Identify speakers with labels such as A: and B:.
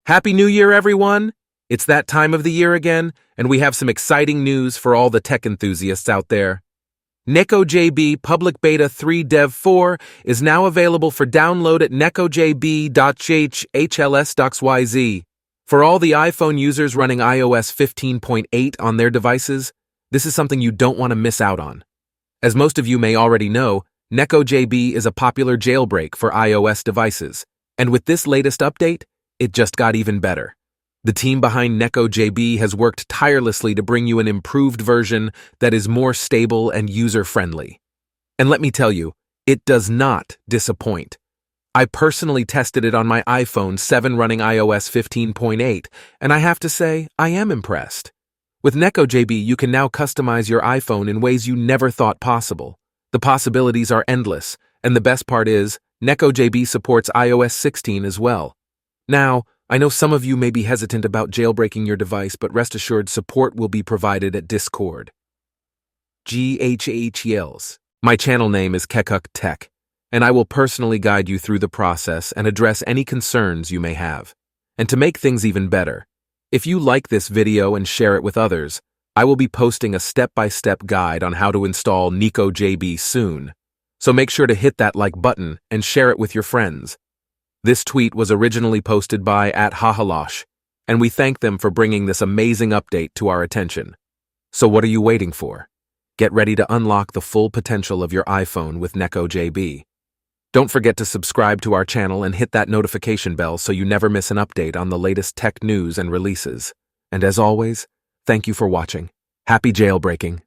A: Happy New Year, everyone! It's that time of the year again, and we have some exciting news for all the tech enthusiasts out there. NekoJB Public Beta 3 Dev 4 is now available for download at nekojb.hls.yz. For all the iPhone users running iOS 15.8 on their devices, this is something you don't want to miss out on. As most of you may already know, NekoJB is a popular jailbreak for iOS devices, and with this latest update, it just got even better. The team behind NekoJB has worked tirelessly to bring you an improved version that is more stable and user-friendly. And let me tell you, it does not disappoint. I personally tested it on my iPhone 7 running iOS 15.8, and I have to say, I am impressed. With NekoJB, you can now customize your iPhone in ways you never thought possible. The possibilities are endless, and the best part is, NekoJB supports iOS 16 as well. Now, I know some of you may be hesitant about jailbreaking your device, but rest assured support will be provided at Discord. GHHYLs. My channel name is Kekuk Tech, and I will personally guide you through the process and address any concerns you may have. And to make things even better, if you like this video and share it with others, I will be posting a step-by-step guide on how to install NekoJB soon. So make sure to hit that like button and share it with your friends. This tweet was originally posted by @Hahalosh, and we thank them for bringing this amazing update to our attention. So what are you waiting for? Get ready to unlock the full potential of your iPhone with NekoJB. Don't forget to subscribe to our channel and hit that notification bell so you never miss an update on the latest tech news and releases. And as always, thank you for watching. Happy jailbreaking!